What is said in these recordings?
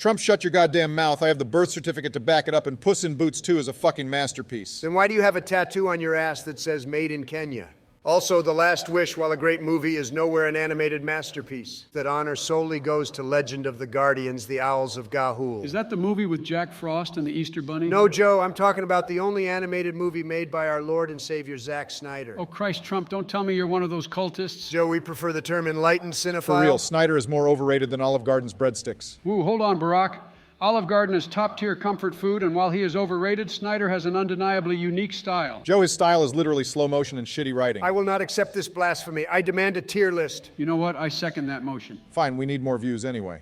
Trump, shut your goddamn mouth. I have the birth certificate to back it up, and Puss in Boots 2 is a fucking masterpiece. Then why do you have a tattoo on your ass that says Made in Kenya? Also, The Last Wish, while a great movie, is nowhere an animated masterpiece. That honor solely goes to Legend of the Guardians, the Owls of Ga'Hoole. Is that the movie with Jack Frost and the Easter Bunny? No, Joe, I'm talking about the only animated movie made by our Lord and Savior Zack Snyder. Oh, Christ, Trump, don't tell me you're one of those cultists. Joe, we prefer the term enlightened cinephile. For real, Snyder is more overrated than Olive Garden's breadsticks. Woo, hold on, Barack. Olive Garden is top-tier comfort food, and while he is overrated, Snyder has an undeniably unique style. Joe, his style is literally slow motion and shitty writing. I will not accept this blasphemy. I demand a tier list. You know what? I second that motion. Fine, we need more views anyway.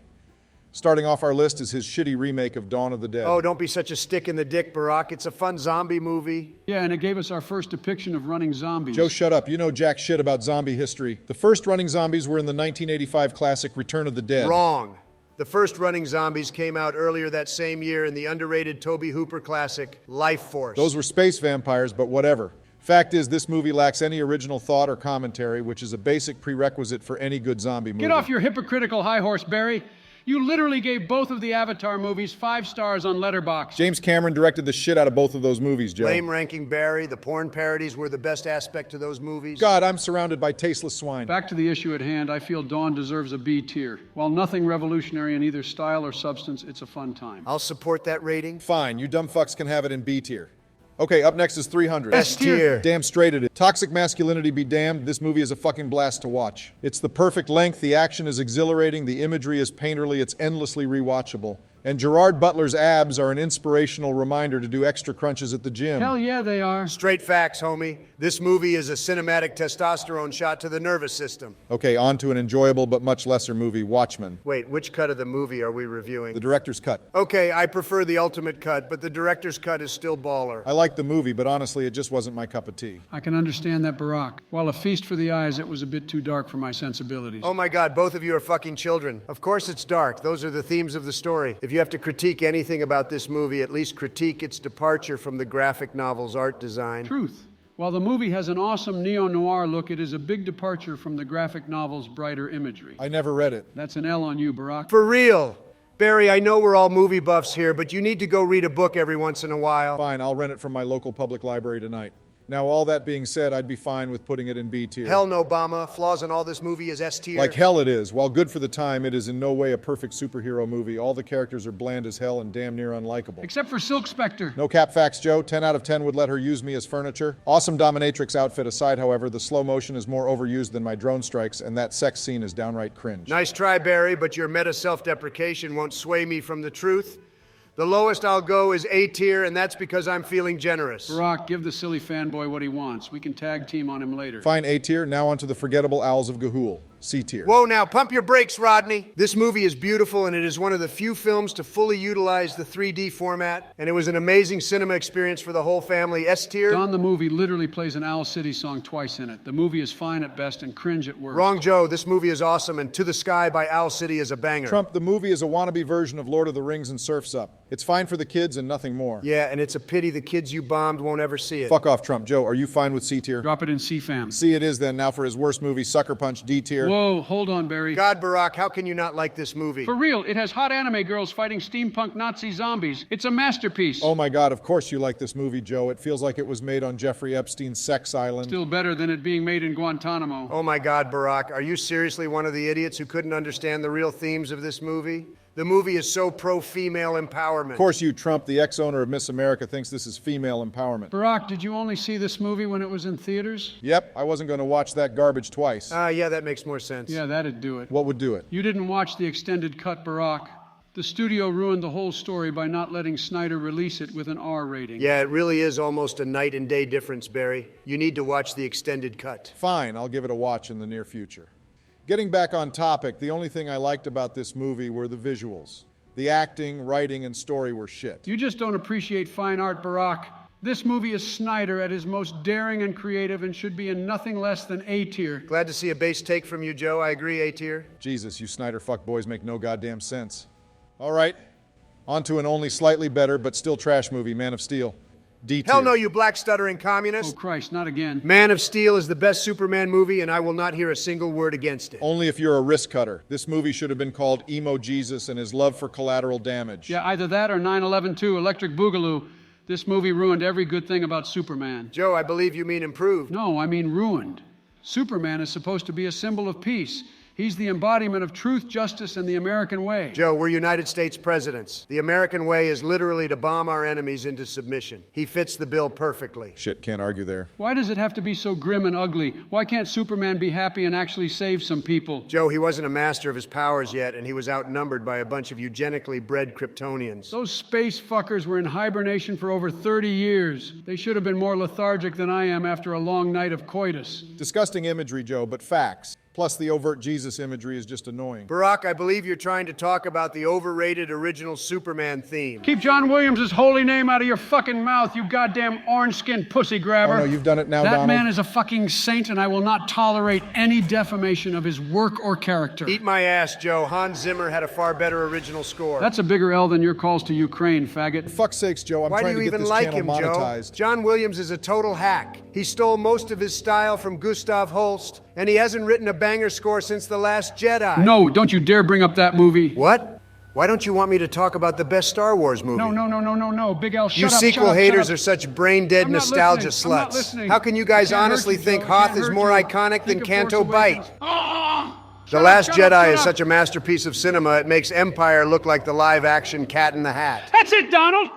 Starting off our list is his shitty remake of Dawn of the Dead. Oh, don't be such a stick in the dick, Barack. It's a fun zombie movie. Yeah, and it gave us our first depiction of running zombies. Joe, shut up. You know jack shit about zombie history. The first running zombies were in the 1985 classic Return of the Dead. Wrong. The first running zombies came out earlier that same year in the underrated Tobe Hooper classic, Life Force. Those were space vampires, but whatever. Fact is, this movie lacks any original thought or commentary, which is a basic prerequisite for any good zombie movie. Get off your hypocritical high horse, Barry. You literally gave both of the Avatar movies 5 stars on Letterboxd. James Cameron directed the shit out of both of those movies, Joe. Lame ranking Barry. The porn parodies were the best aspect to those movies. God, I'm surrounded by tasteless swine. Back to the issue at hand, I feel Dawn deserves a B tier. While nothing revolutionary in either style or substance, it's a fun time. I'll support that rating. Fine, you dumb fucks can have it in B tier. Okay, up next is 300. S tier. Damn straight it is. Toxic masculinity be damned, this movie is a fucking blast to watch. It's the perfect length, the action is exhilarating, the imagery is painterly, it's endlessly rewatchable. And Gerard Butler's abs are an inspirational reminder to do extra crunches at the gym. Hell yeah, they are. Straight facts, homie. This movie is a cinematic testosterone shot to the nervous system. Okay, on to an enjoyable but much lesser movie, Watchmen. Wait, which cut of the movie are we reviewing? The director's cut. Okay, I prefer the ultimate cut, but the director's cut is still baller. I like the movie, but honestly, it just wasn't my cup of tea. I can understand that, Barack. While a feast for the eyes, it was a bit too dark for my sensibilities. Oh my God, both of you are fucking children. Of course it's dark. Those are the themes of the story. If you have to critique anything about this movie, at least critique its departure from the graphic novel's art design. Truth. While the movie has an awesome neo-noir look, it is a big departure from the graphic novel's brighter imagery. I never read it. That's an L on you, Barack. For real. Barry, I know we're all movie buffs here, but you need to go read a book every once in a while. Fine, I'll rent it from my local public library tonight. Now, all that being said, I'd be fine with putting it in B tier. Hell no, Obama. Flaws in all this movie is S tier. Like hell it is. While good for the time, it is in no way a perfect superhero movie. All the characters are bland as hell and damn near unlikable. Except for Silk Spectre. No cap facts, Joe. 10 out of 10 would let her use me as furniture. Awesome dominatrix outfit aside, however, the slow motion is more overused than my drone strikes, and that sex scene is downright cringe. Nice try, Barry, but your meta self-deprecation won't sway me from the truth. The lowest I'll go is A tier, and that's because I'm feeling generous. Barack, give the silly fanboy what he wants. We can tag team on him later. Fine, A tier. Now onto the forgettable Owls of Ga'Hoole. C tier. Whoa, now pump your brakes, Rodney. This movie is beautiful, and it is one of the few films to fully utilize the 3D format, and it was an amazing cinema experience for the whole family. S tier. Dawn the movie literally plays an Owl City song twice in it. The movie is fine at best and cringe at worst. Wrong, Joe. This movie is awesome, and To the Sky by Owl City is a banger. Trump, the movie is a wannabe version of Lord of the Rings and Surf's Up. It's fine for the kids and nothing more. Yeah, and it's a pity the kids you bombed won't ever see it. Fuck off, Trump. Joe, are you fine with C tier? Drop it in C-Fam. C it is then. Now for his worst movie, Sucker Punch, D tier. Whoa, hold on, Barry. God, Barack, how can you not like this movie? For real, it has hot anime girls fighting steampunk Nazi zombies. It's a masterpiece. Oh my God, of course you like this movie, Joe. It feels like it was made on Jeffrey Epstein's sex island. Still better than it being made in Guantanamo. Oh my God, Barack, are you seriously one of the idiots who couldn't understand the real themes of this movie? The movie is so pro-female empowerment. Of course you, Trump, the ex-owner of Miss America, thinks this is female empowerment. Barack, did you only see this movie when it was in theaters? Yep, I wasn't going to watch that garbage twice. Yeah, that makes more sense. Yeah, that'd do it. What would do it? You didn't watch the extended cut, Barack. The studio ruined the whole story by not letting Snyder release it with an R rating. Yeah, it really is almost a night and day difference, Barry. You need to watch the extended cut. Fine, I'll give it a watch in the near future. Getting back on topic, the only thing I liked about this movie were the visuals. The acting, writing, and story were shit. You just don't appreciate fine art, Barack. This movie is Snyder at his most daring and creative and should be in nothing less than A tier. Glad to see a base take from you, Joe. I agree, A tier. Jesus, you Snyder fuckboys make no goddamn sense. All right, on to an only slightly better but still trash movie, Man of Steel. D tier. Hell no, you black stuttering Oh, communist. Christ, not again. Man of Steel is the best Superman movie, and I will not hear a single word against it. Only if you're a wrist cutter. This movie should have been called Emo Jesus and his love for collateral damage. Yeah, either that or 9/11 2, Electric Boogaloo. This movie ruined every good thing about Superman. Joe, I believe you mean improved. No, I mean ruined. Superman is supposed to be a symbol of peace. He's the embodiment of truth, justice, and the American way. Joe, we're United States presidents. The American way is literally to bomb our enemies into submission. He fits the bill perfectly. Shit, can't argue there. Why does it have to be so grim and ugly? Why can't Superman be happy and actually save some people? Joe, he wasn't a master of his powers yet, and he was outnumbered by a bunch of eugenically bred Kryptonians. Those space fuckers were in hibernation for over 30 years. They should have been more lethargic than I am after a long night of coitus. Disgusting imagery, Joe, but facts. Plus, the overt Jesus imagery is just annoying. Barack, I believe you're trying to talk about the overrated original Superman theme. Keep John Williams' holy name out of your fucking mouth, you goddamn orange-skinned pussy grabber. Oh, no, you've done it now, That Donald. man is a fucking saint, and I will not tolerate any defamation of his work or character. Eat my ass, Joe. Hans Zimmer had a far better original score. That's a bigger L than your calls to Ukraine, faggot. For fuck's sakes, Joe, I'm Why do trying you to get even this like channel him, Joe? monetized. John Williams is a total hack. He stole most of his style from Gustav Holst, and he hasn't written a banger score since The Last Jedi. No, don't you dare bring up that movie. What? Why don't you want me to talk about the best Star Wars movie? No. Big L, shut You up, sequel shut up, haters shut are up. such brain-dead I'm not nostalgia listening. I'm not sluts. listening. How can you guys It can't honestly hurt you, think Joe. It Hoth can't is hurt more you. iconic than Think of Canto Force Awakens. Bite? The Shut Last up, shut up, Jedi shut is up. such a masterpiece of cinema, it makes Empire look like the live-action Cat in the Hat. That's it, Donald.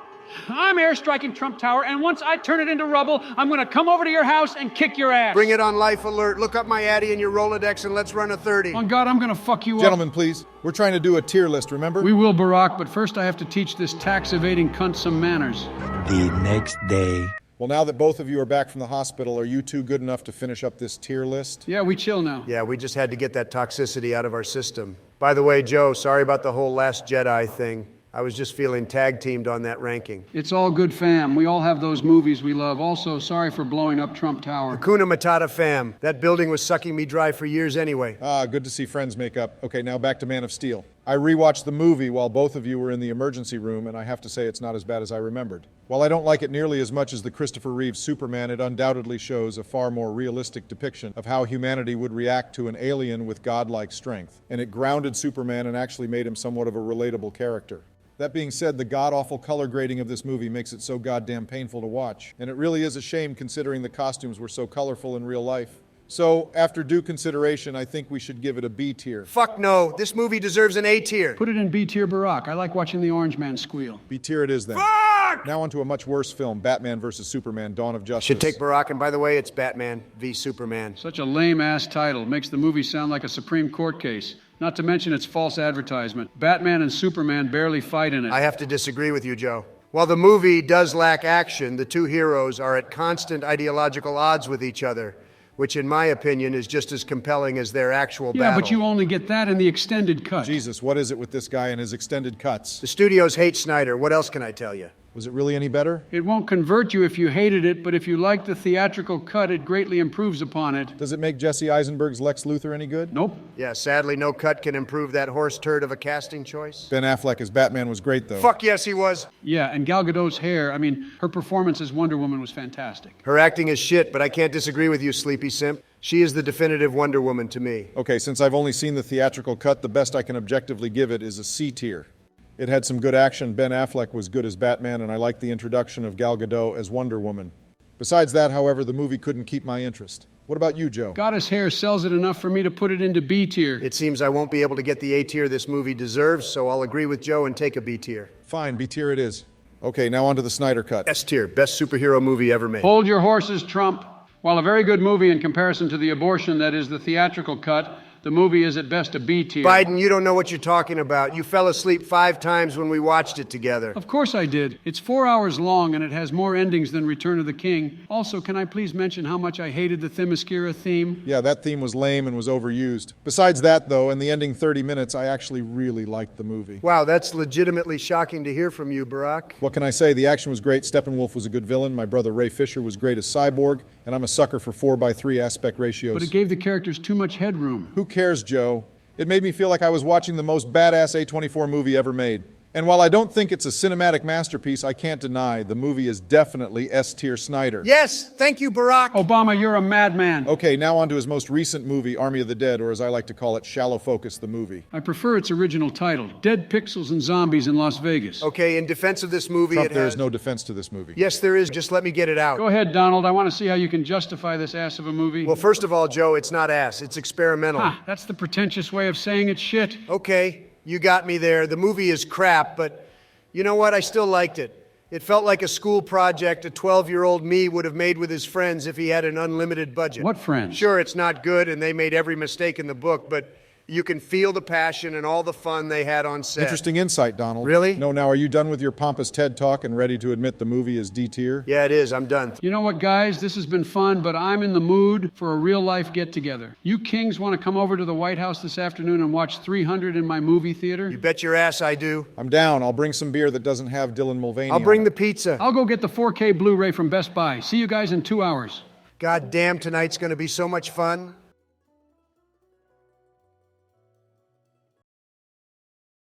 I'm airstriking Trump Tower, and once I turn it into rubble, I'm going to come over to your house and kick your ass. Bring it on Life Alert. Look up my Addy in your Rolodex and let's run a 30. On God, I'm going to fuck you Gentlemen, please. We're trying to do a tier list, remember? up. We will, Barack, but first I have to teach this tax-evading cunt some manners. The next day. Well, now that both of you are back from the hospital, are you two good enough to finish up this tier list? Yeah, we chill now. Yeah, we just had to get that toxicity out of our system. By the way, Joe, sorry about the whole Last Jedi thing. I was just feeling tag-teamed on that ranking. It's all good, fam. We all have those movies we love. Also, sorry for blowing up Trump Tower. Hakuna Matata, fam. That building was sucking me dry for years anyway. Ah, good to see friends make up. Okay, now back to Man of Steel. I rewatched the movie while both of you were in the emergency room, and I have to say it's not as bad as I remembered. While I don't like it nearly as much as the Christopher Reeve Superman, it undoubtedly shows a far more realistic depiction of how humanity would react to an alien with godlike strength. And it grounded Superman and actually made him somewhat of a relatable character. That being said, the god-awful color grading of this movie makes it so goddamn painful to watch. And it really is a shame considering the costumes were so colorful in real life. So, after due consideration, I think we should give it a B tier. Fuck no. This movie deserves an A tier. Put it in B-tier, Barack. I like watching the Orange Man squeal. B tier it is then. Fuck! Now onto a much worse film, Batman vs. Superman, Dawn of Justice. Should take Barack, and by the way, it's Batman v Superman. Such a lame-ass title. Makes the movie sound like a Supreme Court case. Not to mention its false advertisement. Batman and Superman barely fight in it. I have to disagree with you, Joe. While the movie does lack action, the two heroes are at constant ideological odds with each other, which in my opinion is just as compelling as their actual Yeah, battle. but you only get that in the extended cut. Jesus, what is it with this guy and his extended cuts? The studios hate Snyder. What else can I tell you? Was it really any better? It won't convert you if you hated it, but if you like the theatrical cut, it greatly improves upon it. Does it make Jesse Eisenberg's Lex Luthor any good? Nope. Yeah, sadly, no cut can improve that horse turd of a casting choice. Ben Affleck as Batman was great, though. Fuck yes, he was. Yeah, and Gal Gadot's hair, her performance as Wonder Woman was fantastic. Her acting is shit, but I can't disagree with you, sleepy simp. She is the definitive Wonder Woman to me. Okay, since I've only seen the theatrical cut, the best I can objectively give it is a C tier. It had some good action, Ben Affleck was good as Batman, and I liked the introduction of Gal Gadot as Wonder Woman. Besides that, however, the movie couldn't keep my interest. What about you, Joe? Goddess hair sells it enough for me to put it into B tier. It seems I won't be able to get the A tier this movie deserves, so I'll agree with Joe and take a B tier. Fine, B tier it is. Okay, now on to the Snyder Cut. S tier, best superhero movie ever made. Hold your horses, Trump. While a very good movie in comparison to the abortion that is the theatrical cut, the movie is at best a B tier. Biden, you don't know what you're talking about. You fell asleep 5 times when we watched it together. Of course I did. It's 4 hours long and it has more endings than Return of the King. Also, can I please mention how much I hated the Themyscira theme? Yeah, that theme was lame and was overused. Besides that, though, in the ending 30 minutes, I actually really liked the movie. Wow, that's legitimately shocking to hear from you, Barack. What can I say? The action was great. Steppenwolf was a good villain. My brother Ray Fisher was great as Cyborg. And I'm a sucker for 4:3 aspect ratios. But it gave the characters too much headroom. Who cares, Joe? It made me feel like I was watching the most badass A24 movie ever made. And while I don't think it's a cinematic masterpiece, I can't deny the movie is definitely S-tier Snyder. Yes, thank you, Barack. Obama, you're a madman. Okay, now on to his most recent movie, Army of the Dead, or as I like to call it, Shallow Focus the Movie. I prefer its original title, Dead Pixels and Zombies in Las Vegas. Okay, in defense of this movie, Trump, it there has... is no defense to this movie. Yes, there is. Just let me get it out. Go ahead, Donald. I want to see how you can justify this ass of a movie. Well, first of all, Joe, it's not ass. It's experimental. That's the pretentious way of saying it's shit. Okay, you got me there. The movie is crap, but you know what? I still liked it. It felt like a school project a 12-year-old me would have made with his friends if he had an unlimited budget. What friends? Sure, it's not good, and they made every mistake in the book, but you can feel the passion and all the fun they had on set. Interesting insight, Donald. Really? No, now are you done with your pompous TED Talk and ready to admit the movie is D-tier? Yeah, it is. I'm done. You know what, guys? This has been fun, but I'm in the mood for a real-life get-together. You kings want to come over to the White House this afternoon and watch 300 in my movie theater? You bet your ass I do. I'm down. I'll bring some beer that doesn't have Dylan Mulvaney I'll bring on the it. pizza. I'll go get the 4K Blu-ray from Best Buy. See you guys in 2 hours. God damn, tonight's going to be so much fun.